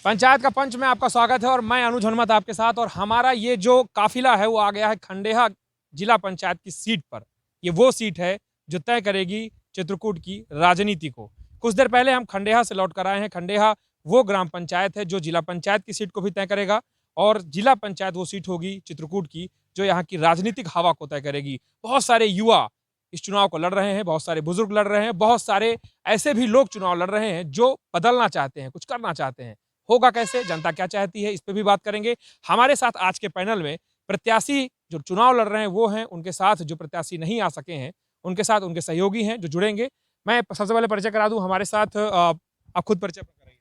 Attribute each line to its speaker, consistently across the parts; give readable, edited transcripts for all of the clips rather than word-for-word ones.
Speaker 1: पंचायत का पंच में आपका स्वागत है और मैं अनुज हनुमत आपके साथ। और हमारा ये जो काफिला है वो आ गया है खंडेहा जिला पंचायत की सीट पर। ये वो सीट है जो तय करेगी चित्रकूट की राजनीति को। कुछ देर पहले हम खंडेहा से लौट कर आए हैं। खंडेहा वो ग्राम पंचायत है जो जिला पंचायत की सीट को भी तय करेगा और जिला पंचायत वो सीट होगी चित्रकूट की जो यहाँ की राजनीतिक हवा को तय करेगी। बहुत सारे युवा इस चुनाव को लड़ रहे हैं, बहुत सारे बुजुर्ग लड़ रहे हैं, बहुत सारे ऐसे भी लोग चुनाव लड़ रहे हैं जो बदलना चाहते हैं, कुछ करना चाहते हैं। होगा कैसे, जनता क्या चाहती है, इस पे भी बात करेंगे। हमारे साथ आज के पैनल में प्रत्याशी जो चुनाव लड़ रहे हैं वो हैं, उनके साथ जो प्रत्याशी नहीं आ सके हैं उनके साथ उनके सहयोगी हैं जो जुड़ेंगे। मैं सबसे पहले परिचय करा दूं हमारे साथ। आप खुद परिचय कराइए।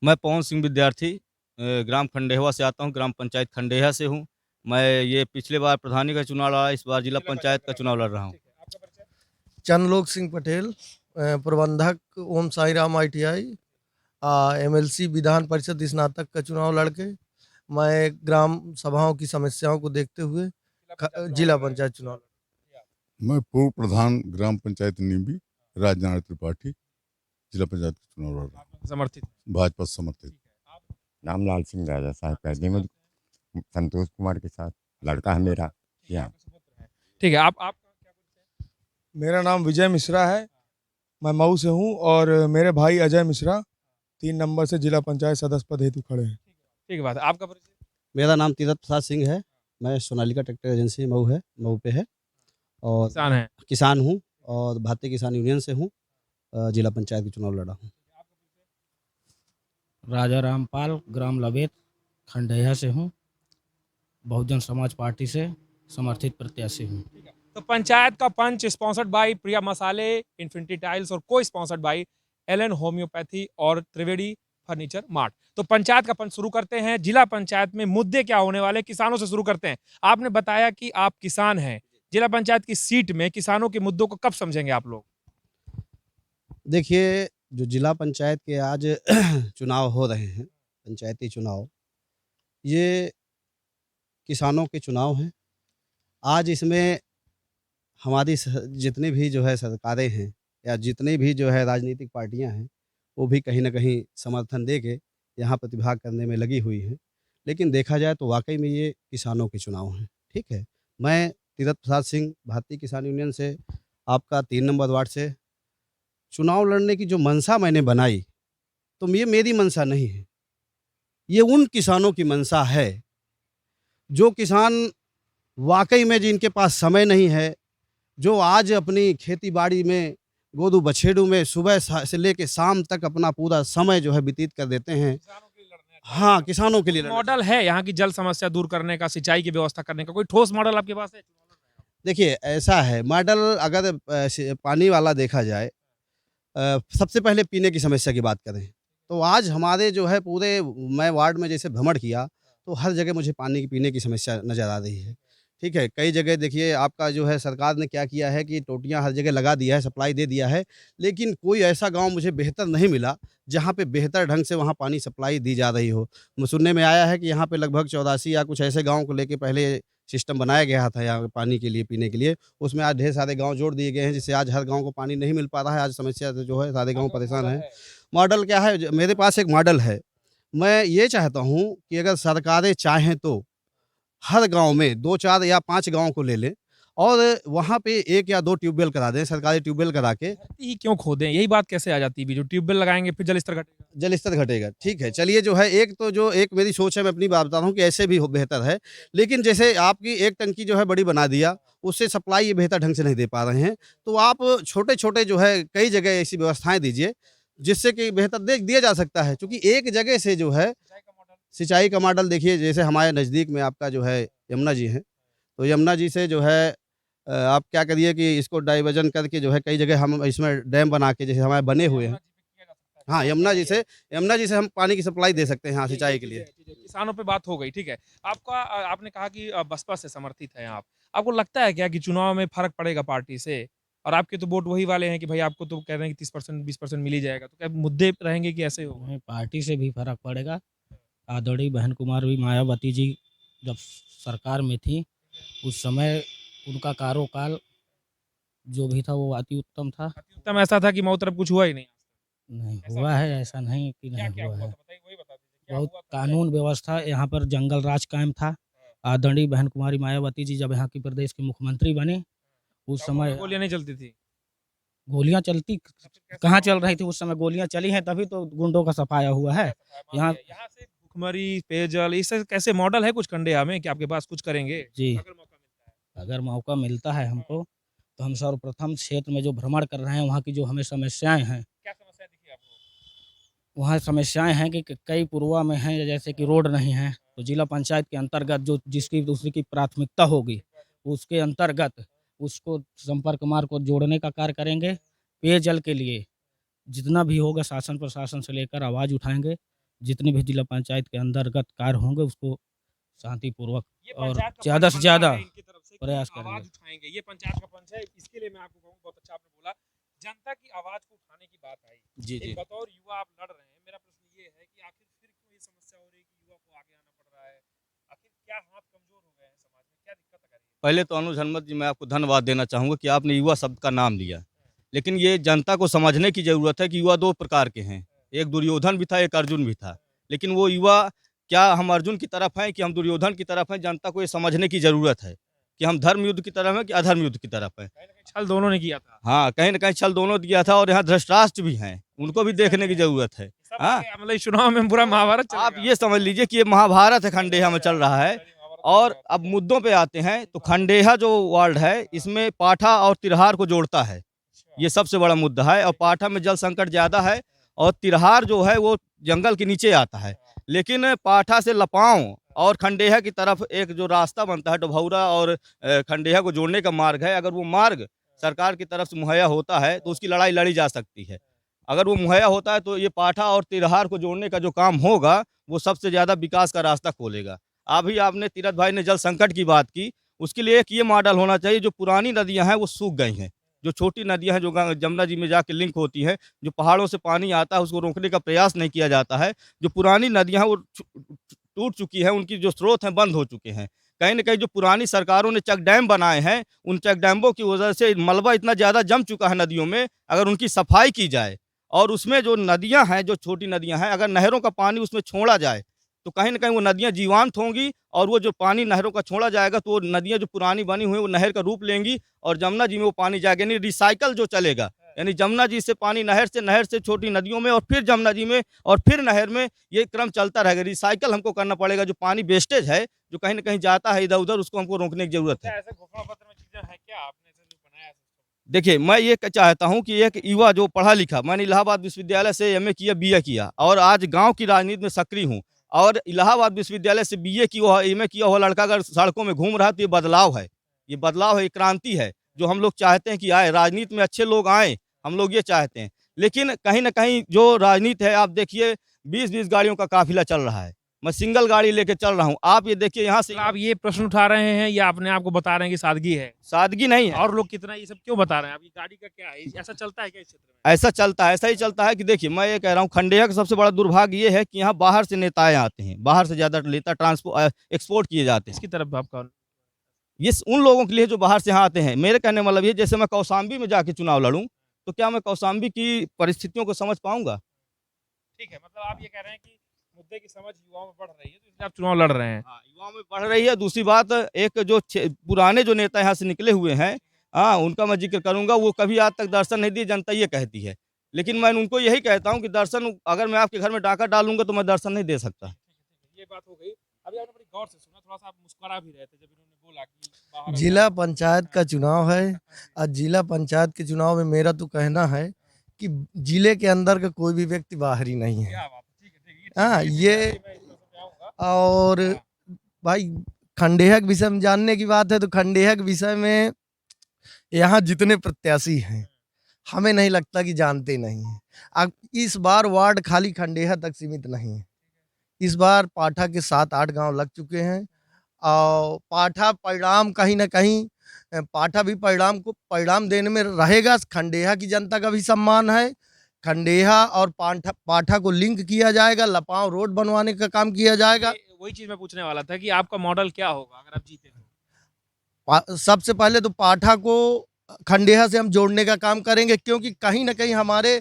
Speaker 2: मैं पवन सिंह विद्यार्थी ग्राम खंडेहवा से आता हूं, ग्राम पंचायत खंडेहा से हूं। मैं ये पिछले बार प्रधानी का चुनाव लड़ा, इस बार जिला पंचायत का चुनाव लड़ रहा हूं।
Speaker 1: आपका परिचय?
Speaker 3: चंद्रलोक सिंह पटेल, प्रबंधक ओम साई राम ITI, MLC विधान परिषद स्नातक का चुनाव लड़के मैं ग्राम सभाओं की समस्याओं को देखते हुए जिला पंचायत चुनाव।
Speaker 4: मैं पूर्व प्रधान ग्राम पंचायत नींबी राजनारायण त्रिपाठी जिला पंचायत का चुनाव लड़ रहा हूं।
Speaker 1: समर्थित
Speaker 4: भाजपा समर्थित।
Speaker 5: नामलाल सिंह राजा साहब पैदी में संतोष कुमार के साथ लड़का है मेरा।
Speaker 1: ठीक है। आप क्या बोलते हैं?
Speaker 6: मेरा नाम विजय मिश्रा है, मैं मऊ से हूँ और मेरे भाई अजय मिश्रा 3 नंबर से जिला पंचायत सदस्य पद हेतु खड़े हैं।
Speaker 1: ठीक है बात है। आपका परिचय?
Speaker 7: मेरा नाम तीरथ प्रसाद सिंह है, मैं सोनालिका ट्रैक्टर एजेंसी मऊ पे है और
Speaker 1: किसान है।
Speaker 7: किसान हूँ और भारतीय किसान यूनियन से हूँ। जिला पंचायत के चुनाव लड़ा हूँ।
Speaker 8: राजा रामपाल ग्राम लबेत खंडेहा से हूँ, बहुजन समाज पार्टी से समर्थित प्रत्याशी हूँ।
Speaker 1: तो पंचायत का पंच स्पॉन्सर्ड बाय प्रिया मसाले, इन्फिनिटी टाइल्स और को स्पॉन्सर्ड बाय एलन होम्योपैथी और त्रिवेणी फर्नीचर मार्ट। तो पंचायत का पंच शुरू करते हैं। जिला पंचायत में मुद्दे क्या होने वाले, किसानों से शुरू करते हैं। आपने बताया कि आप किसान हैं, जिला पंचायत की सीट में किसानों के मुद्दों को कब समझेंगे आप लोग?
Speaker 7: देखिए, जो जिला पंचायत के आज चुनाव हो रहे हैं, पंचायती चुनाव, ये किसानों के चुनाव हैं। आज इसमें हमारी जितनी भी जो है सरकारें हैं या जितनी भी जो है राजनीतिक पार्टियां हैं वो भी कहीं ना कहीं समर्थन दे के यहाँ प्रतिभाग करने में लगी हुई हैं। लेकिन देखा जाए तो वाकई में ये किसानों के चुनाव हैं। ठीक है, मैं तीरथ प्रसाद सिंह भारतीय किसान यूनियन से आपका 3 नंबर वार्ड से चुनाव लड़ने की जो मंशा मैंने बनाई, तो ये मेरी मंशा नहीं है, ये उन किसानों की मंशा है जो किसान वाकई में जिनके पास समय नहीं है, जो आज अपनी खेती बाड़ी में गोदू बछेड़ू में सुबह से लेके शाम तक अपना पूरा समय जो है व्यतीत कर देते हैं। हाँ, किसानों के लिए
Speaker 1: मॉडल है यहाँ की जल समस्या दूर करने का, सिंचाई की व्यवस्था करने का, कोई ठोस मॉडल आपके पास है?
Speaker 7: देखिए, ऐसा है मॉडल, अगर पानी वाला देखा जाए, सबसे पहले पीने की समस्या की बात करें तो आज हमारे जो है पूरे मैं वार्ड में जैसे भ्रमण किया तो हर जगह मुझे पानी की पीने की समस्या नज़र आ रही है। ठीक है, कई जगह देखिए आपका जो है सरकार ने क्या किया है कि टोटियां हर जगह लगा दिया है, सप्लाई दे दिया है, लेकिन कोई ऐसा गांव मुझे बेहतर नहीं मिला जहां पे बेहतर ढंग से वहां पानी सप्लाई दी जा रही हो। सुनने में आया है कि यहाँ पे लगभग 84 या कुछ ऐसे गाँव को लेके पहले सिस्टम बनाया गया था यहाँ पानी के लिए, पीने के लिए, उसमें आज ढेर सारे गाँव जोड़ दिए गए हैं जिससे आज हर गाँव को पानी नहीं मिल पा रहा है। आज समस्या से जो है सारे गाँव परेशान हैं। मॉडल क्या है, मेरे पास एक मॉडल है। मैं ये चाहता हूँ कि अगर सरकारें चाहें तो हर गांव में 2, 4 या 5 गांव को ले लें और वहां पे 1 या 2 ट्यूबवेल करा दें, सरकारी ट्यूबवेल करा के।
Speaker 1: ही क्यों खोदें, यही बात कैसे आ जाती है? जो ट्यूबवेल लगाएंगे फिर जल स्तर
Speaker 7: घटेगा। ठीक है, चलिए जो है एक मेरी सोच है, मैं अपनी बात बता रहा हूँ कि ऐसे भी बेहतर है। लेकिन जैसे आपकी एक टंकी जो है बड़ी बना दिया, उससे सप्लाई ये बेहतर ढंग से नहीं दे पा रहे हैं, तो आप छोटे-छोटे जो है कई जगह ऐसी व्यवस्थाएँ दीजिए जिससे कि बेहतर दिया जा सकता है। क्योंकि एक जगह से जो है सिंचाई का मॉडल देखिए, जैसे हमारे नज़दीक में आपका जो है यमुना जी हैं, तो यमुना जी से जो है आप क्या करिए कि इसको डाइवर्जन करके जो है कई जगह हम इसमें डैम बना के जैसे हमारे बने हुए हैं। हाँ, यमुना जी से हम पानी की सप्लाई दे सकते हैं हाँ, सिंचाई के लिए।
Speaker 1: किसानों पे बात हो गई, ठीक है। आपने कहा कि बसपा से समर्थित हैं आप। आपको लगता है क्या कि चुनाव में फर्क पड़ेगा पार्टी से? और आपके तो वोट वही वाले हैं कि भाई आपको तो कह रहे हैं कि 30% 20% मिल ही जाएगा, तो क्या मुद्दे रहेंगे कि ऐसे होगा?
Speaker 8: पार्टी से भी फर्क पड़ेगा। आदरणीय बहन कुमारी मायावती जी जब सरकार में थी उस समय उनका कार्यकाल जो भी था वो अति उत्तम था।
Speaker 1: उत्तम ऐसा था कि मऊ तरफ कुछ हुआ ही नहीं?
Speaker 8: नहीं हुआ है, ऐसा नहीं कि नहीं
Speaker 1: क्या
Speaker 8: हुआ है।
Speaker 1: बताइए, वही बता दीजिए।
Speaker 8: बहुत कानून व्यवस्था यहाँ पर जंगल राज कायम था। आदरणीय बहन कुमारी मायावती जी जब यहाँ की प्रदेश की मुख्यमंत्री बनी उस समय
Speaker 1: गोलियां नहीं चलती थी।
Speaker 8: गोलियां चलती कहाँ चल रही थी उस समय, गोलियां चली हैं तभी तो गुंडों का सफाया हुआ है। यहाँ
Speaker 1: यहाँ से भुखमरी, पेयजल, इससे कैसे मॉडल है कुछ खंडेया में कि आपके पास कुछ करेंगे
Speaker 8: जी
Speaker 1: अगर मौका मिलता है?
Speaker 8: अगर मौका मिलता है हमको तो हम सर्वप्रथम क्षेत्र में जो भ्रमण कर रहे हैं वहाँ की जो हमें समस्याएं हैं,
Speaker 1: क्या समस्या दिखी आपको?
Speaker 8: वहाँ समस्याएं हैं कि कई पूर्वा में हैं, जैसे कि रोड नहीं है तो जिला पंचायत के अंतर्गत जो जिसकी दूसरी की प्राथमिकता होगी उसके अंतर्गत उसको संपर्क मार्ग को जोड़ने का कार्य करेंगे। पेयजल के लिए जितना भी होगा शासन प्रशासन से लेकर आवाज़ उठाएंगे, जितनी भी जिला पंचायत के अंतर्गत कार्य होंगे उसको शांतिपूर्वक
Speaker 1: ये
Speaker 8: और
Speaker 1: पंचायत का
Speaker 8: ज़्यादा
Speaker 1: पंच
Speaker 8: से
Speaker 1: बनता
Speaker 8: ज़्यादा
Speaker 1: है इनकी तरफ से कि
Speaker 8: प्रयास
Speaker 1: आवाज
Speaker 8: करेंगे।
Speaker 1: उठाएंगे। ये पंचायत का पंच है, इसके लिए मैं आपको कहूँ बहुत अच्छा आपने बोला, जनता की आवाज को उठाने की बात आई।
Speaker 2: जी
Speaker 1: एक बतौर युवा आप लड़ रहे हैं, मेरा प्रश्न ये है कि आखिर फिर क्यों ये समस्या हो रही है कि युवा को आगे आना पड़ रहा है? आखिर क्या हाथ कमजोर हो गए हैं समाज में, क्या दिक्कत आ रही है?
Speaker 2: पहले तो अनुज हनुमत जी मैं आपको धन्यवाद देना चाहूँगा कि आपने युवा शब्द का नाम लिया। लेकिन ये जनता को समझने की ज़रूरत है कि युवा 2 प्रकार के हैं। एक दुर्योधन भी था, एक अर्जुन भी था। लेकिन वो युवा क्या हम अर्जुन की तरफ हैं कि हम दुर्योधन की तरफ हैं, जनता को ये समझने की ज़रूरत है कि हम धर्म युद्ध की तरफ हैं कि अधर्म युद्ध की तरफ हैं।
Speaker 1: कहीं ना कहीं छल दोनों ने किया था।
Speaker 2: हाँ, कहीं न कहीं छल दोनों किया था और यहाँ धृतराष्ट्र भी हैं, उनको भी देखने की ज़रूरत है।
Speaker 1: सब
Speaker 2: हाँ।
Speaker 1: आगे, मतलब इस चुनाव में पूरा महाभारत
Speaker 2: आप
Speaker 1: चलेगा।
Speaker 2: ये समझ लीजिए कि ये महाभारत है खंडेहा में चल रहा है। और अब मुद्दों पे आते हैं तो खंडेहा जो वार्ड है इसमें पाठा और तिरहार को जोड़ता है, ये सबसे बड़ा मुद्दा है। और पाठा में जल संकट ज़्यादा है और तिरहार जो है वो जंगल के नीचे आता है। लेकिन पाठा से लपांव और खंडेहा की तरफ एक जो रास्ता बनता है डभौरा और खंडेहा को जोड़ने का मार्ग है, अगर वो मार्ग सरकार की तरफ से मुहैया होता है तो उसकी लड़ाई लड़ी जा सकती है। अगर वो मुहैया होता है तो ये पाठा और तिरहार को जोड़ने का जो काम होगा वो सबसे ज़्यादा विकास का रास्ता खोलेगा। अभी आपने तीरथ भाई ने जल संकट की बात की, उसके लिए एक ये मॉडल होना चाहिए, जो पुरानी नदियाँ हैं वो सूख गई हैं। जो छोटी नदियाँ हैं जो जमुना जी में जाके लिंक होती हैं, जो पहाड़ों से पानी आता है उसको रोकने का प्रयास नहीं किया जाता है। जो पुरानी नदियाँ हैं वो टूट चुकी हैं, उनकी जो स्रोत हैं बंद हो चुके हैं। कहीं न कहीं जो पुरानी सरकारों ने चेक डैम बनाए हैं, उन चेक डैमों की वजह से मलबा इतना ज़्यादा जम चुका है नदियों में, अगर उनकी सफाई की जाए और उसमें जो नदियाँ हैं, जो छोटी नदियाँ हैं, अगर नहरों का पानी उसमें छोड़ा जाए तो कहीं न कहीं वो नदियाँ जीवंत होंगी और वो जो पानी नहरों का छोड़ा जाएगा तो वो नदियाँ जो पुरानी बनी हुई हैं वो नहर का रूप लेंगी और जमुना जी में वो पानी जाएगा, यानी रिसाइकल जो चलेगा। यानी जमुना जी से पानी नहर से छोटी नदियों में और फिर जमुना जी में और फिर नहर में, ये क्रम चलता रहेगा। रिसाइकल हमको करना पड़ेगा, जो पानी वेस्टेज है जो कहीं न कहीं जाता है इधर-उधर, उसको हमको रोकने की ज़रूरत है।
Speaker 1: क्या ऐसे घोषणा पत्र में चीजें हैं क्या आपने ऐसे जो बनाया है system?
Speaker 2: देखिए, मैं ये चाहता हूँ कि एक युवा जो पढ़ा लिखा, मैंने इलाहाबाद विश्वविद्यालय से एमए किया, बीए किया और आज गाँव की राजनीति में सक्रिय हूँ और इलाहाबाद विश्वविद्यालय से बीए की हुआ, एमए किया हुआ लड़का अगर सड़कों में घूम रहा है तो ये बदलाव है। ये बदलाव है, ये क्रांति है, जो हम लोग चाहते हैं कि आए, राजनीति में अच्छे लोग आएँ, हम लोग ये चाहते हैं। लेकिन कहीं न कहीं जो राजनीति है, आप देखिए 20-20 गाड़ियों का काफ़िला चल रहा है। मैं सिंगल गाड़ी लेके चल रहा हूँ। आप ये देखिए यहाँ से
Speaker 1: मतलब आप ये प्रश्न उठा रहे हैं या अपने आप को बता रहे हैं कि सादगी है?
Speaker 2: सादगी नहीं है।
Speaker 1: और लोग कितना ये सब क्यों बता रहे हैं? आपकी गाड़ी का क्या है? ऐसा चलता है क्या इस क्षेत्र में?
Speaker 2: ऐसा चलता है, ऐसा ही चलता है कि देखिए मैं ये कह रहा हूँ खंडेहा का सबसे बड़ा दुर्भाग्य ये है कि यहाँ बाहर से नेताएँ आते हैं, बाहर से ज़्यादा नेता एक्सपोर्ट किए जाते हैं।
Speaker 1: इसकी तरफ आपका
Speaker 2: ये उन लोगों के लिए जो बाहर से यहाँ आते हैं। मेरे कहने का मतलब ये, जैसे मैं कौशाम्बी में जाके चुनाव लड़ूँ तो क्या मैं कौशाम्बी की परिस्थितियों को समझ पाऊँगा?
Speaker 1: ठीक है, मतलब आप ये कह रहे हैं कि मुद्दे की समझ युवाओं में बढ़ रही है तो इसलिए आप चुनाव लड़ रहे हैं।
Speaker 2: हाँ, युवाओं में बढ़ रही है। दूसरी बात, एक जो पुराने जो नेता यहाँ से निकले हुए हैं, हाँ, उनका मैं जिक्र करूँगा, वो कभी आज तक दर्शन नहीं दिए, जनता ये कहती है। लेकिन मैं उनको यही कहता हूँ कि दर्शन, अगर मैं आपके घर में डाका डालूंगा तो मैं दर्शन नहीं दे सकता।
Speaker 1: ये बात हो गई। अभी आपने बड़ी गौर से सुना, थोड़ा-सा आप मुस्कुरा भी रहे थे जब इन्होंने बोला कि बाहर
Speaker 3: जिला पंचायत का चुनाव है और जिला पंचायत के चुनाव में मेरा तो कहना है कि जिले के अंदर का कोई भी व्यक्ति बाहरी नहीं है।
Speaker 1: क्या बात है, ठीक है, ठीक है।
Speaker 3: हाँ, ये
Speaker 1: मैं इस तरफ से आऊँगा।
Speaker 3: और भाई खंडेहा के विषय में जानने की बात है तो खंडेहा के विषय में यहाँ जितने प्रत्याशी हैं हमें नहीं लगता कि जानते नहीं हैं। अब इस बार वार्ड खाली खंडेहा तक सीमित नहीं है, इस बार पाठा के 7-8 गांव लग चुके हैं और पाठा परिणाम कहीं ना कहीं पाठा भी परिणाम देने में रहेगा। खंडेहा की जनता का भी सम्मान है। खंडेहा और पाठा को लिंक किया जाएगा, लपांव रोड बनवाने का काम किया जाएगा।
Speaker 1: वही चीज मैं पूछने वाला था कि आपका मॉडल क्या होगा अगर आप जीते तो?
Speaker 3: सबसे पहले तो पाठा को खंडेहा से हम जोड़ने का काम करेंगे, क्योंकि कहीं ना कहीं हमारे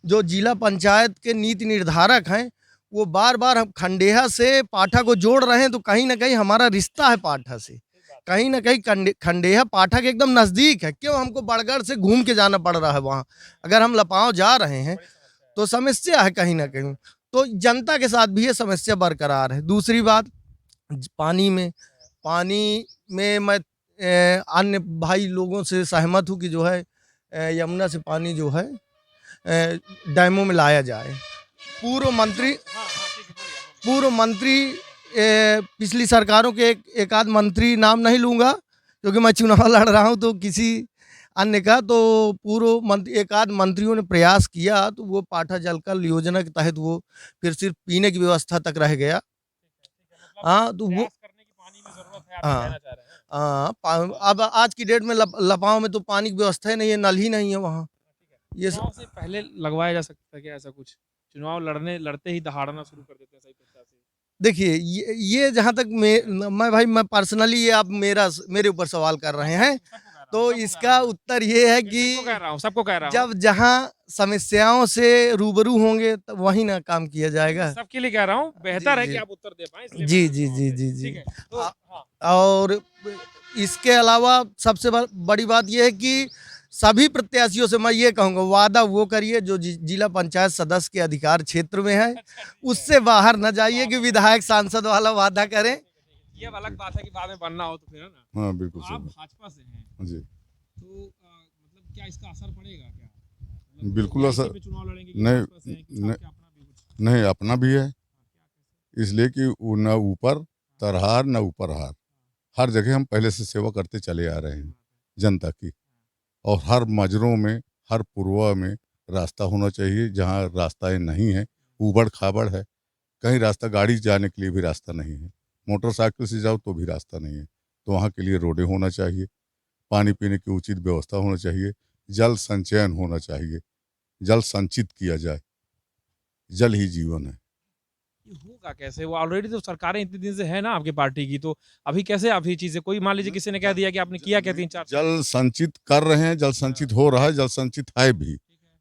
Speaker 3: जो जिला पंचायत के नीति निर्धारक हैं वो बार बार हम खंडेहा से पाठा को जोड़ रहे हैं, तो कहीं ना कहीं हमारा रिश्ता है पाठा से, कहीं ना कहीं खंडेहा पाठा के एकदम नज़दीक है। क्यों हमको बड़गढ़ से घूम के जाना पड़ रहा है वहाँ? अगर हम लपांव जा रहे हैं तो समस्या है कहीं ना कहीं। तो जनता के साथ भी ये समस्या बरकरार है। दूसरी बात, पानी में मैं अन्य भाई लोगों से सहमत हूँ कि जो है यमुना से पानी जो है डैमों में लाया जाए। पूर्व मंत्री पिछली सरकारों के एक आध मंत्री, नाम नहीं लूँगा क्योंकि मैं चुनाव लड़ रहा हूँ, तो किसी अन्य का, तो पूर्व मंत्री एक आध मंत्रियों ने प्रयास किया, तो वो पाठा जलकल योजना के तहत वो फिर सिर्फ पीने की व्यवस्था तक रह गया। हाँ, तो वो हाँ अब आज की डेट में लपाव में तो पानी की व्यवस्था ही नहीं है, नल ही नहीं है वहाँ। ये
Speaker 1: चुनाव से पहले लगवाया जा सकता है क्या ऐसा कुछ? चुनाव लड़ते ही दहाड़ना शुरू कर देते हैं सही प्रत्याशी।
Speaker 3: देखिए, ये जहाँ तक मैं पर्सनली, ये आप मेरे ऊपर सवाल कर रहे हैं, तो इसका उत्तर ये है कि
Speaker 1: सबको कह रहा हूँ
Speaker 3: जब जहाँ समस्याओं से रूबरू होंगे तब वहीं ना काम किया जाएगा।
Speaker 1: सबके लिए कह रहा हूँ, बेहतर है
Speaker 3: जी।
Speaker 1: कि आप उत्तर दे पाएं, इसलिए
Speaker 3: जी
Speaker 1: मैं
Speaker 3: जी
Speaker 1: पूछ
Speaker 3: जी
Speaker 1: रहा हूँ
Speaker 3: जी
Speaker 1: आपसे।
Speaker 3: जी
Speaker 1: ठीक है, तो हाँ,
Speaker 3: और इसके अलावा सबसे बड़ी बात यह है कि सभी प्रत्याशियों से मैं ये कहूँगा, वादा वो करिए जो जिला पंचायत सदस्य के अधिकार क्षेत्र में है, उससे बाहर न जाइए कि विधायक सांसद वाला वादा करें।
Speaker 1: ये अलग बात है कि बाद में बनना हो तो फिर, है ना?
Speaker 4: हाँ बिल्कुल
Speaker 1: तो आप
Speaker 4: सही
Speaker 1: भाजपा से हैं,
Speaker 4: बात। जी
Speaker 1: तो मतलब क्या इसका असर पड़ेगा क्या? मतलब
Speaker 4: बिल्कुल
Speaker 1: क्या
Speaker 4: असर
Speaker 1: इसी पे चुनाव लड़ेंगे कि
Speaker 4: नहीं,
Speaker 1: भाजपा से हैं कि आपके अपना भी कुछ?
Speaker 4: नहीं अपना भी है, इसलिए कि वो न ऊपर तरहार न ऊपर हार, हर जगह हम पहले से सेवा करते चले आ रहे हैं जनता की, और हर मजरों में, हर पुरवा में रास्ता होना चाहिए। जहाँ रास्ताएं नहीं है, ऊबड़ खाबड़ है, कहीं रास्ता, गाड़ी जाने के लिए भी रास्ता नहीं है, मोटरसाइकिल से जाओ तो भी रास्ता नहीं है, तो वहाँ के लिए रोडें होना चाहिए, पानी पीने की उचित व्यवस्था होना चाहिए, जल संचयन होना चाहिए, जल संचित किया जाए, जल ही जीवन है।
Speaker 1: ये होगा कैसे? वो ऑलरेडी तो सरकारें इतने दिन से है ना आपकी पार्टी की, तो अभी कैसे आप ये चीजें, कोई मान लीजिए किसी ने कह दिया कि आपने किया क्या 3-4
Speaker 4: जल संचित कर रहे हैं, जल संचित हो रहा है, जल संचित है भी।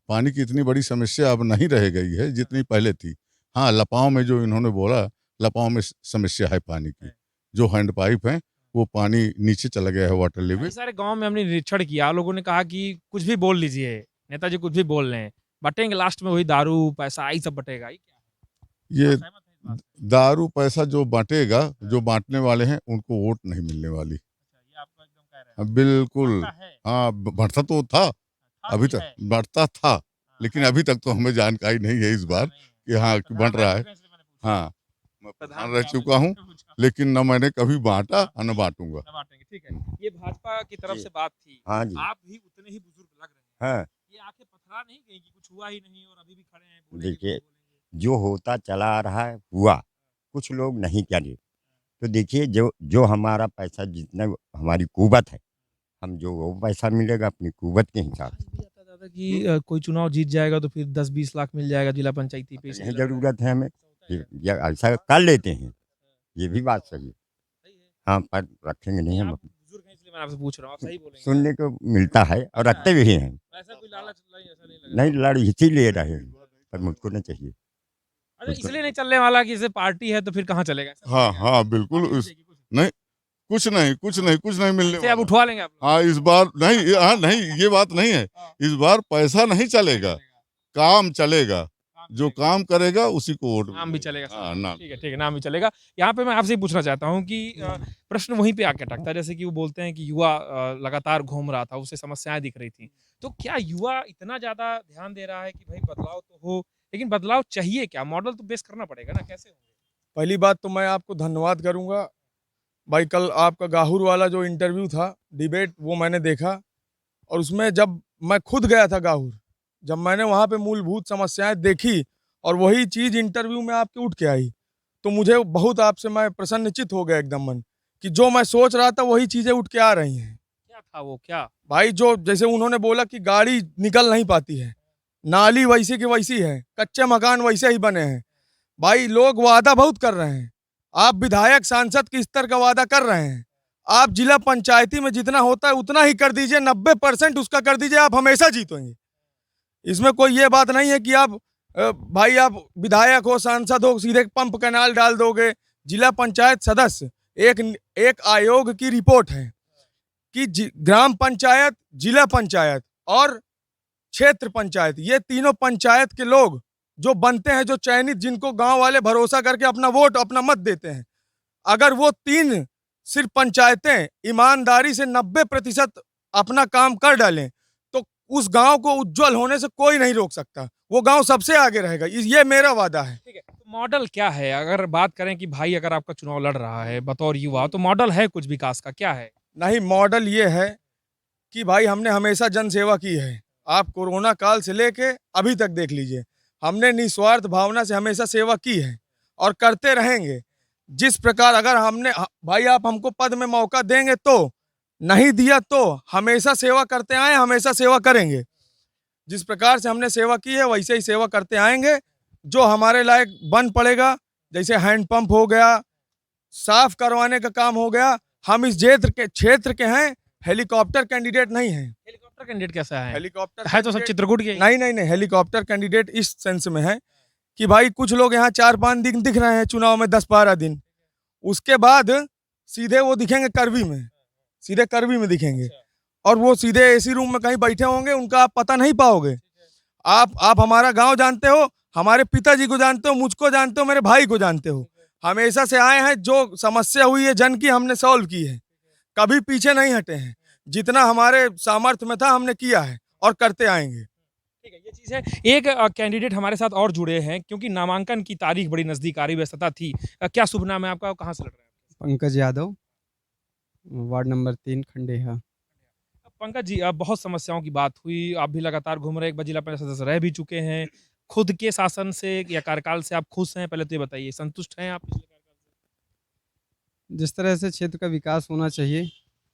Speaker 4: पानी की इतनी बड़ी समस्या अब नहीं रह गई है जितनी पहले थी। हाँ, लपाव में जो इन्होंने बोला, लपाव में समस्या है पानी की, जो हैंड पाइप है वो पानी नीचे चला गया है, वाटर
Speaker 1: कई
Speaker 4: लेवल।
Speaker 1: सारे गांव में हमने निरीक्षण किया, लोगों ने कहा कि कुछ भी बोल लीजिए, नेताजी कुछ भी बोल रहे हैं, बटेंगे लास्ट में वही दारू पैसा यही सब बटेगा। ये क्या है?
Speaker 4: ये
Speaker 1: आप सहमत हैं इस बात से?
Speaker 4: दारू पैसा जो बांटेगा, जो बांटने वाले हैं उनको वोट नहीं मिलने वाली।
Speaker 1: अच्छा, ये आप एकदम कह रहे हैं।
Speaker 4: बिल्कुल।
Speaker 1: बढ़ता है,
Speaker 4: हाँ, बढ़ता तो था,
Speaker 1: था
Speaker 4: अभी
Speaker 1: भी
Speaker 4: तक
Speaker 1: है।
Speaker 4: बढ़ता था,
Speaker 1: हाँ,
Speaker 4: लेकिन
Speaker 1: है।
Speaker 4: अभी तक तो हमें जानकारी नहीं है इस बार
Speaker 1: नहीं है।
Speaker 4: कि हाँ कि
Speaker 1: प्रधान
Speaker 4: बढ़ रहा
Speaker 1: रह
Speaker 4: है।
Speaker 1: चुके हैं इसलिए मैंने पूछा।
Speaker 4: हाँ, मैं
Speaker 1: प्रधान
Speaker 4: प्रधान
Speaker 1: थे
Speaker 4: रह
Speaker 1: आप
Speaker 4: चुका हूँ,
Speaker 1: इसलिए पूछा।
Speaker 4: लेकिन न मैंने कभी बांटा और न बांटूंगा।
Speaker 1: ना बांटेंगे, ठीक है। ये भाजपा की तरफ
Speaker 5: जी।
Speaker 1: से बात थी,
Speaker 5: हाँ जी।
Speaker 1: आप भी उतने ही बुजुर्ग लग रहे हैं,
Speaker 5: हाँ,
Speaker 1: ये आंखें पथरा नहीं गई कि कुछ हुआ ही नहीं और अभी भी खड़े हैं, बोलेंगे
Speaker 5: देखिए,
Speaker 1: कुछ बोलेंगे?
Speaker 5: जो होता चला आ रहा है हुआ, कुछ लोग नहीं करे। तो देखिए, जो हमारा पैसा, जितना हमारी कुवत है, हम जो वो पैसा मिलेगा अपनी कुवत के हिसाब
Speaker 1: आज
Speaker 5: से।
Speaker 1: भी आता था कि कोई चुनाव जीत जाएगा तो फिर 10-20 लाख मिल जाएगा जिला पंचायती पे, इसलिए
Speaker 5: नहीं
Speaker 1: लड़ रहे हैं।
Speaker 5: ज़रूरत है हमें,
Speaker 1: ऐसा होता है
Speaker 5: ये ऐसा कर लेते हैं, ये भी बात सही है।
Speaker 1: सही है।
Speaker 5: हाँ, पर रखेंगे नहीं
Speaker 1: नहीं,
Speaker 5: हम
Speaker 1: आप
Speaker 5: अपने।
Speaker 1: बुजुर्ग हैं इसलिए मैं आपसे पूछ रहा हूँ, आप सही बोलेंगे।
Speaker 5: सुनने को मिलता है और रखते भी हैं।
Speaker 1: ऐसा कोई लालच नहीं, ऐसा नहीं लग रहा।
Speaker 5: नहीं, लड़ इसीलिए रहे हैं, पर मुझको नहीं चाहिए।
Speaker 1: अच्छा, इसलिए नहीं चलने वाला कि जैसे पार्टी है तो फिर कहाँ चलेगा? ऐसा
Speaker 4: हाँ
Speaker 1: बोलेंगे आप?
Speaker 4: हाँ बिल्कुल,
Speaker 1: पार्टी
Speaker 4: उस
Speaker 1: नहीं देगी कुछ?
Speaker 4: नहीं, कुछ नहीं मिलने
Speaker 1: इससे आप
Speaker 4: वाला।
Speaker 1: उठवा लेंगे आप लोग?
Speaker 4: हाँ, इस बार नहीं, हाँ नहीं, ये बात नहीं है,
Speaker 1: हाँ,
Speaker 4: इस बार पैसा नहीं चलेगा, काम चलेगा,
Speaker 1: काम
Speaker 4: जो
Speaker 1: चलेगा।
Speaker 4: काम करेगा उसी को वोट
Speaker 1: नाम भी चलेगा साथ
Speaker 4: हाँ,
Speaker 1: में।
Speaker 4: नाम।
Speaker 1: ठीक है, नाम भी चलेगा। यहाँ पे मैं आपसे ये पूछना चाहता हूँ कि प्रश्न वहीं पे आके अटकता है, जैसे कि वो बोलते हैं कि युवा लगातार घूम रहा था, उसे समस्याएं दिख रही थी। तो क्या युवा इतना ज़्यादा ध्यान दे रहा है कि भाई बदलाव तो हो, लेकिन बदलाव चाहिए क्या? मॉडल तो बेस करना पड़ेगा ना, कैसे होंगे?
Speaker 6: पहली बात तो मैं आपको धन्यवाद करूंगा भाई। कल आपका गाहुर वाला जो इंटरव्यू था, डिबेट, वो मैंने देखा, और उसमें जब मैं खुद गया था गाहुर, जब मैंने वहाँ पे मूलभूत समस्याएं देखी और वही चीज़ इंटरव्यू में आपके उठ के आई, तो मुझे बहुत आपसे मैं प्रसन्नचित हो गया एकदम मन, कि जो मैं सोच रहा था वही चीज़ें उठ के आ रही हैं।
Speaker 1: क्या था वो, क्या?
Speaker 6: भाई, जो जैसे उन्होंने बोला कि गाड़ी निकल नहीं पाती है, नाली वैसी की वैसी है, कच्चे मकान वैसे ही बने हैं। भाई, लोग वादा बहुत कर रहे हैं, आप विधायक सांसद के स्तर का वादा कर रहे हैं, आप जिला पंचायती में जितना होता है उतना ही कर दीजिए, 90% उसका कर दीजिए, आप हमेशा जीतेंगे। इसमें कोई ये बात नहीं है कि आप भाई आप विधायक हो, सांसद हो, सीधे पंप कैनाल डाल दोगे। जिला पंचायत सदस्य एक आयोग की रिपोर्ट है कि ग्राम पंचायत, जिला पंचायत और क्षेत्र पंचायत, ये तीनों पंचायत के लोग जो बनते हैं, जो चयनित, जिनको गांव वाले भरोसा करके अपना वोट, अपना मत देते हैं, अगर वो तीन सिर्फ पंचायतें ईमानदारी से 90% अपना काम कर डालें तो उस गांव को उज्जवल होने से कोई नहीं रोक सकता। वो गांव सबसे आगे रहेगा, ये मेरा वादा है।
Speaker 1: ठीक है, तो मॉडल क्या है? अगर बात करें कि भाई अगर आपका चुनाव लड़ रहा है बतौर युवा, तो मॉडल है कुछ विकास का, क्या है?
Speaker 6: नहीं, मॉडल ये है कि भाई हमने हमेशा जन सेवा की है। आप कोरोना काल से लेके अभी तक देख लीजिए, हमने निस्वार्थ भावना से हमेशा सेवा की है और करते रहेंगे। जिस प्रकार अगर हमने भाई आप हमको पद में मौका देंगे तो, नहीं दिया तो, हमेशा सेवा करते आए, हमेशा सेवा करेंगे। जिस प्रकार से हमने सेवा की है वैसे ही सेवा करते आएंगे। जो हमारे लायक बन पड़ेगा, जैसे हैंडपंप हो गया, साफ करवाने का काम हो गया, हम इस क्षेत्र के हैं, हेलीकॉप्टर कैंडिडेट नहीं है।
Speaker 1: हेलीकॉप्टर कैंडिडेट कैसा है?
Speaker 6: हेलीकॉप्टर
Speaker 1: है तो सब चित्रकूट के।
Speaker 6: नहीं नहीं नहीं, हेलीकॉप्टर कैंडिडेट इस सेंस में है कि भाई कुछ लोग यहाँ 4-5 दिन दिख रहे हैं चुनाव में, 10-12 दिन, उसके बाद सीधे वो दिखेंगे करवी में, सीधे करवी में दिखेंगे और वो सीधे एसी रूम में कहीं बैठे होंगे, उनका आप पता नहीं पाओगे। आप हमारा गांव जानते हो, हमारे पिताजी को जानते हो, मुझको जानते हो, मेरे भाई को जानते हो। हमेशा से आए हैं, जो समस्या हुई है जन की हमने सॉल्व की है, कभी पीछे नहीं हटे हैं। जितना हमारे सामर्थ्य में था हमने किया है और करते आएंगे।
Speaker 1: ठीक है, ये चीज़ है। एक कैंडिडेट हमारे साथ और जुड़े हैं क्योंकि नामांकन की तारीख बड़ी नज़दीक आ रही, व्यस्तता थी। क्या शुभ नाम है आपका, कहाँ से लड़ रहे हैं?
Speaker 9: Pankaj Yadav, ward number 3 खंडेहा।
Speaker 1: पंकज जी, अब बहुत समस्याओं की बात हुई, आप भी लगातार घूम रहे, एक बार जिला परिषद सदस्य रह भी चुके हैं। खुद के शासन से या कार्यकाल से आप खुश हैं? पहले तो ये बताइए, संतुष्ट हैं आप पिछले कार्यकाल से?
Speaker 9: जिस तरह से क्षेत्र का विकास होना चाहिए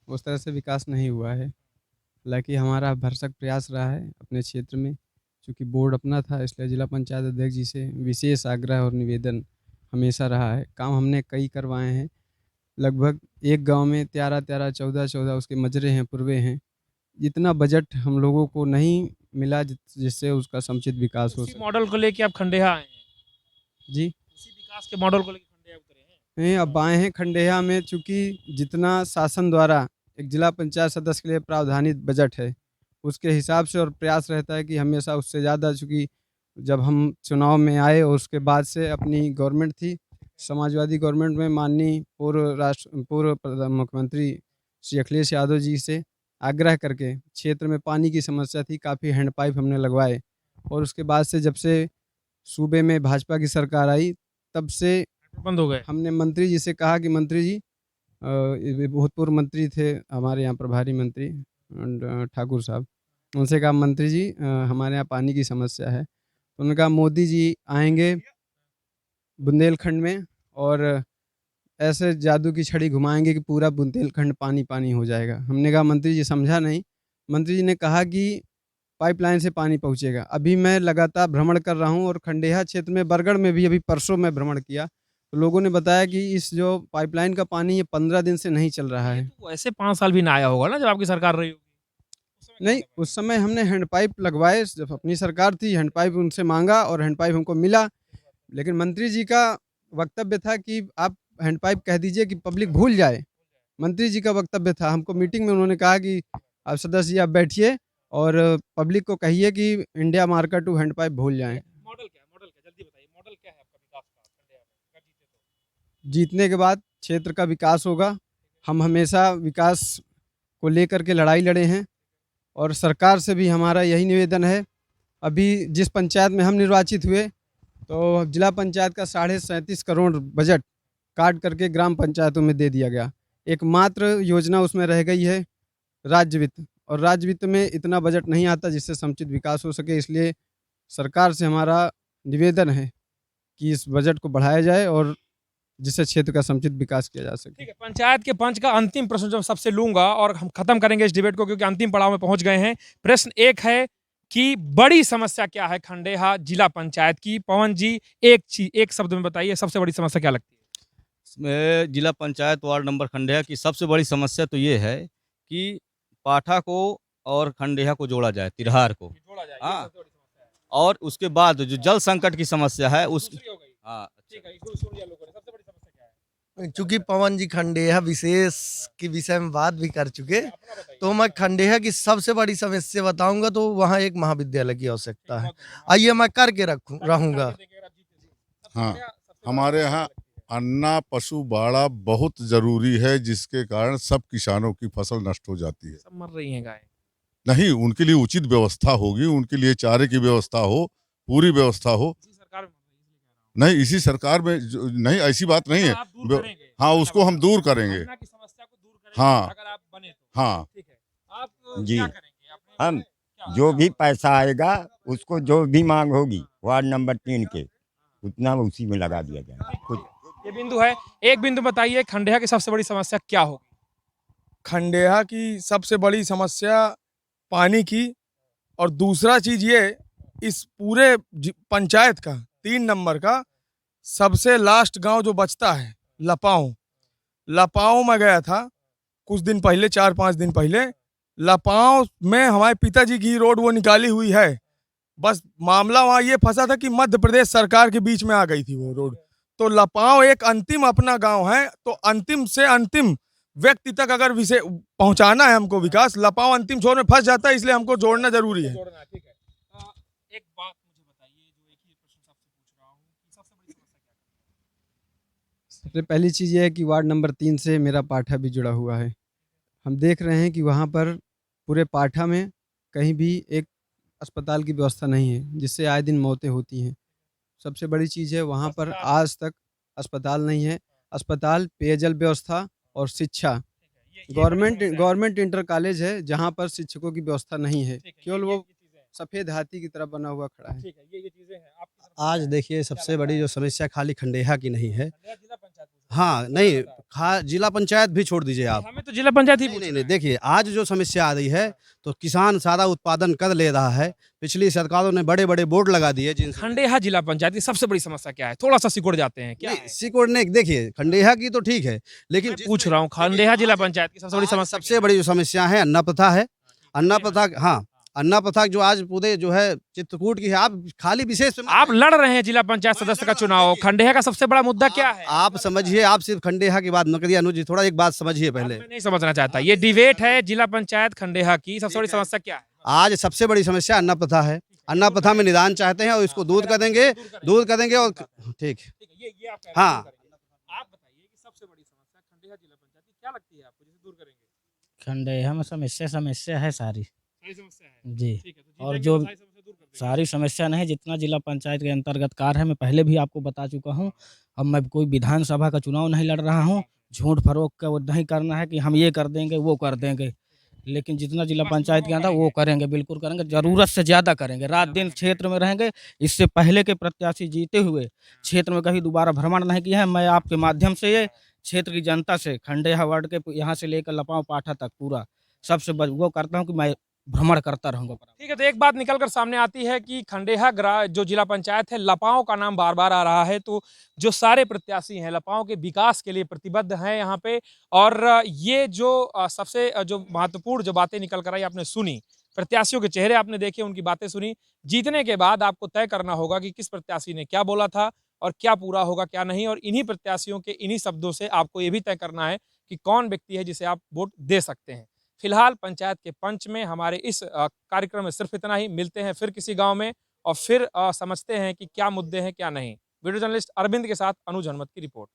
Speaker 9: उस तरह से विकास नहीं हुआ है। हालांकि हमारा भरसक प्रयास रहा है अपने क्षेत्र में, चूँकि बोर्ड अपना था इसलिए जिला पंचायत अध्यक्ष जी से विशेष आग्रह और निवेदन हमेशा रहा है। काम हमने कई करवाए हैं, लगभग एक गांव में 13-13, 14-14 उसके मजरे हैं, पूर्वे हैं। जितना बजट हम लोगों को नहीं मिला जिससे उसका समुचित विकास हो
Speaker 1: उसी
Speaker 9: सके।
Speaker 1: मॉडल को लेके आप खंडेहा आए हैं?
Speaker 9: जी
Speaker 1: उसी विकास के मॉडल को लेके खंडेहा उतरे हैं?
Speaker 9: नहीं, अब आए हैं खंडेहा में, चूँकि जितना शासन द्वारा एक जिला पंचायत सदस्य के लिए प्रावधानित बजट है उसके हिसाब से और प्रयास रहता है कि हमेशा उससे ज़्यादा, चूँकि जब हम चुनाव में आए और उसके बाद से अपनी गवर्नमेंट थी समाजवादी गवर्नमेंट में, माननीय पूर्व मुख्यमंत्री श्री अखिलेश यादव जी से आग्रह करके क्षेत्र में पानी की समस्या थी, काफ़ी हैंडपाइप हमने लगवाए और उसके बाद से जब से सूबे में भाजपा की सरकार आई तब से
Speaker 1: बंद हो गए।
Speaker 9: हमने मंत्री जी से कहा कि मंत्री जी, भूतपूर्व मंत्री थे हमारे यहाँ प्रभारी मंत्री ठाकुर साहब, उनसे कहा मंत्री जी हमारे यहाँ पानी की समस्या है। तो उन्होंने कहा मोदी जी आएंगे बुंदेलखंड में और ऐसे जादू की छड़ी घुमाएंगे कि पूरा बुंदेलखंड पानी पानी हो जाएगा। हमने कहा मंत्री जी समझा नहीं। मंत्री जी ने कहा कि पाइपलाइन से पानी पहुंचेगा। अभी मैं लगातार भ्रमण कर रहा हूं और खंडेहा क्षेत्र में, बरगढ़ में भी अभी परसों मैं भ्रमण किया, तो लोगों ने बताया कि इस जो पाइपलाइन का पानी ये 15 दिन से नहीं चल रहा है।
Speaker 1: तो ऐसे 5 साल भी ना आया होगा ना जब आपकी सरकार रही होगी? उस समय क्या
Speaker 9: नहीं, उस समय हमने हैंडपाइप लगवाए, जब अपनी सरकार थी हैंडपाइप उनसे मांगा और हैंडपाइप हमको मिला, लेकिन मंत्री जी का वक्तव्य था कि आप हैंडपाइप कह दीजिए कि पब्लिक भूल जाए। मंत्री जी का वक्तव्य था, हमको मीटिंग में उन्होंने कहा कि आप सदस्य जी आप बैठिए और पब्लिक को कहिए कि इंडिया मार्केट टू हैंडपाइप भूल जाएं।
Speaker 1: मॉडल क्या है? मॉडल क्या, जल्दी बताइए, मॉडल क्या है आपका विकास का खंडेहा में? अगर जीते तो
Speaker 9: जीतने के बाद क्षेत्र का विकास होगा। हम हमेशा विकास को लेकर के लड़ाई लड़े हैं और सरकार से भी हमारा यही निवेदन है। अभी जिस पंचायत में हम निर्वाचित हुए तो जिला पंचायत का 37.5 करोड़ बजट काट करके ग्राम पंचायतों में दे दिया गया। एकमात्र योजना उसमें रह गई है राज्य वित्त, और राज्य वित्त में इतना बजट नहीं आता जिससे समुचित विकास हो सके। इसलिए सरकार से हमारा निवेदन है कि इस बजट को बढ़ाया जाए और जिससे क्षेत्र का समुचित विकास किया जा सके।
Speaker 1: ठीक है, पंचायत के पंच का अंतिम प्रश्न जो सबसे लूंगा और हम खत्म करेंगे इस डिबेट को क्योंकि अंतिम पड़ाव में पहुंच गए हैं। प्रश्न एक है कि बड़ी समस्या क्या है खंडेहा जिला पंचायत की? पवन जी एक शब्द में बताइए, सबसे बड़ी समस्या क्या लगती है?
Speaker 2: जिला पंचायत वार्ड नंबर खंडेहा की सबसे बड़ी समस्या तो ये है कि पाठा को और खंडेहा को जोड़ा जाए, तिरहार को।
Speaker 1: जोड़ा जाए, ये
Speaker 2: हाँ।
Speaker 1: सबसे बड़ी समस्या है।
Speaker 2: और उसके बाद जो जल संकट की समस्या है उस
Speaker 1: दूसरी हो गई।
Speaker 2: हाँ
Speaker 1: ठीक है, इसको सुन लिया लोगों ने। सबसे बड़ी समस्या क्या है?
Speaker 3: चूंकि पवन जी खंडेहा विशेष के विषय में बात भी कर चुके,
Speaker 1: अपना बताइए।
Speaker 3: तो मैं खंडेहा की सबसे बड़ी समस्या बताऊंगा तो वहाँ एक महाविद्यालय की आवश्यकता है। आइए मैं करके रहूंगा।
Speaker 4: हाँ, हमारे यहाँ अन्ना पशु बाड़ा बहुत जरूरी है, जिसके कारण सब किसानों की फसल नष्ट हो जाती है।
Speaker 1: सब मर रही हैं गाय।
Speaker 4: नहीं, उनके लिए उचित व्यवस्था होगी, उनके लिए चारे की व्यवस्था हो, पूरी व्यवस्था हो।
Speaker 1: इसी सरकार में मर रही है, इसलिए कह रहा हूँ।
Speaker 4: नहीं, इसी सरकार में नहीं, ऐसी बात नहीं है।
Speaker 1: आप दूर करेंगे।
Speaker 4: हाँ, उसको हम दूर करेंगे।
Speaker 1: अन्ना की समस्या को दूर करेंगे
Speaker 4: हाँ।
Speaker 1: अगर आप बने तो।
Speaker 4: हाँ,
Speaker 1: ठीक है। आप
Speaker 5: जी।
Speaker 1: क्या करेंगे? आपने
Speaker 5: हम
Speaker 1: क्या-
Speaker 5: जो भी पैसा आएगा उसको जो भी मांग होगी वार्ड नंबर 3 के उतना उसी में लगा दिया जाए। कुछ
Speaker 1: ये बिंदु है। एक बिंदु बताइए, खंडेहा की सबसे बड़ी समस्या क्या होगी?
Speaker 6: खंडेहा की सबसे बड़ी समस्या पानी की, और दूसरा चीज़ ये, इस पूरे पंचायत का 3 नंबर का सबसे लास्ट गांव जो बचता है लपाओ। लपाओ में गया था कुछ दिन पहले, 4-5 दिन पहले। लपाओ में हमारे पिताजी की रोड वो निकाली हुई है, बस मामला वहाँ ये फंसा था कि मध्य प्रदेश सरकार के बीच में आ गई थी वो रोड। तो लपाओ एक अंतिम अपना गांव है, तो अंतिम से अंतिम व्यक्ति तक अगर विषय पहुंचाना है हमको विकास, लपाओ अंतिम छोर में फंस जाता है, इसलिए हमको जोड़ना जरूरी है।
Speaker 1: जोड़ना है, ठीक है। एक बात मुझे बताइए, जो एक ही प्रश्न सबसे पूछ रहा हूँ कि सबसे बड़ी समस्या क्या है?
Speaker 9: सबसे पहली चीज़ ये है कि वार्ड नंबर 3 से मेरा पाठा भी जुड़ा हुआ है। हम देख रहे हैं कि वहाँ पर पूरे पाठा में कहीं भी एक अस्पताल की व्यवस्था नहीं है, जिससे आए दिन मौतें होती हैं। सबसे बड़ी चीज़ है वहाँ पर आज तक अस्पताल नहीं है। अस्पताल, पेयजल व्यवस्था और शिक्षा। गवर्नमेंट इंटर कॉलेज है जहाँ पर शिक्षकों की व्यवस्था नहीं है, केवल वो सफ़ेद हाथी की तरह बना हुआ खड़ा है।
Speaker 1: ठीक है, ये चीजें हैं आपकी तरफ से
Speaker 7: आज
Speaker 1: क्या है?
Speaker 7: देखिए सबसे बड़ी जो समस्या खाली खंडेहा की नहीं है।
Speaker 1: खंडेहा जिला पंचायत पूछ रहा हूँ।
Speaker 7: हाँ, नहीं जिला पंचायत भी छोड़ दीजिए आप।
Speaker 1: हमें तो जिला पंचायत ही
Speaker 7: नहीं
Speaker 1: पूछ
Speaker 7: नहीं
Speaker 1: रहा
Speaker 7: नहीं,
Speaker 1: है।
Speaker 7: देखिए आज जो समस्या आ रही है तो किसान सारा उत्पादन कर ले रहा है। पिछली सरकारों ने बड़े बड़े बोर्ड लगा दिए जिनसे
Speaker 1: खंडेहा जिला पंचायत की सबसे बड़ी समस्या क्या है? थोड़ा सा सिकुड़ जाते हैं क्या
Speaker 7: नहीं,
Speaker 1: है?
Speaker 7: सिकुड़ने देखिए खंडेहा की तो ठीक है, लेकिन
Speaker 1: मैं पूछ रहा हूँ, खंडेहा जिला पंचायत की सबसे बड़ी समस्या
Speaker 7: सबसे बड़ी जो समस्या है अन्ना प्रथा है। अन्ना प्रथा, हाँ, अन्ना प्रथा जो आज पूरे जो है चित्रकूट की है। आप खाली विशेष पे मत
Speaker 1: आप लड़ रहे हैं जिला पंचायत सदस्य का चुनाव, खंडेहा का सबसे बड़ा मुद्दा क्या है?
Speaker 7: आप समझिए, आप सिर्फ खंडेहा की बात न करिए। अनुज जी, थोड़ा एक बात समझिए पहले।
Speaker 1: मैं नहीं समझना चाहता। ये डिबेट है जिला पंचायत खंडेहा की सबसे बड़ी समस्या क्या है?
Speaker 7: आज सबसे बड़ी समस्या अन्ना प्रथा है। अन्ना प्रथा में निदान चाहते हैं और इसको दूर करेंगे और ठीक।
Speaker 1: ये आप कह रहे हैं,
Speaker 7: हाँ।
Speaker 1: दूर करेंगे। आप बताइए कि सबसे बड़ी समस्या खंडेहा जिला पंचायत की क्या लगती है आपको, जिसे दूर करेंगे?
Speaker 8: खंडेहा में समस्या है सारी
Speaker 1: सारी समस्या है।
Speaker 8: जी।
Speaker 1: ठीक है, तो
Speaker 8: और
Speaker 1: जीतेंगे
Speaker 8: जो
Speaker 1: तो सारी समस्या दूर कर देंगे।
Speaker 8: सारी समस्या नहीं, जितना जिला पंचायत के अंतर्गत कार्य है मैं पहले भी आपको बता चुका हूँ। अब मैं कोई विधानसभा का चुनाव नहीं लड़ रहा हूँ। झूठ फरोख का वो नहीं करना है कि हम ये कर देंगे वो कर देंगे, लेकिन जितना जिला पंचायत के अंदर वो करेंगे, बिल्कुल करेंगे, ज़रूरत से ज़्यादा करेंगे। रात दिन क्षेत्र में रहेंगे। इससे पहले के प्रत्याशी जीते हुए क्षेत्र में कभी दोबारा भ्रमण नहीं किया है। मैं आपके माध्यम से ये क्षेत्र की जनता से खंडेहा वार्ड के यहाँ से लेकर लपाव पाठा तक पूरा सबसे वो करता हूँ कि मैं भ्रमण करता रहूँगा।
Speaker 1: ठीक है, तो एक बात निकल कर सामने आती है कि खंडेहा जो जिला पंचायत है, लपाओं का नाम बार बार आ रहा है। तो जो सारे प्रत्याशी हैं लपाओं के विकास के लिए प्रतिबद्ध हैं यहाँ पे। और ये जो सबसे जो महत्वपूर्ण जो बातें निकल कर आई आपने सुनी, प्रत्याशियों के चेहरे आपने देखे, उनकी बातें सुनी। जीतने के बाद आपको तय करना होगा कि किस प्रत्याशी ने क्या बोला था और क्या पूरा होगा क्या नहीं। और इन्हीं प्रत्याशियों के इन्हीं शब्दों से आपको ये भी तय करना है कि कौन व्यक्ति है जिसे आप वोट दे सकते हैं। फिलहाल पंचायत के पंच में हमारे इस कार्यक्रम में सिर्फ इतना ही। मिलते हैं फिर किसी गांव में और फिर समझते हैं कि क्या मुद्दे हैं क्या नहीं। वीडियो जर्नलिस्ट अरविंद के साथ अनुज हनुमत की रिपोर्ट।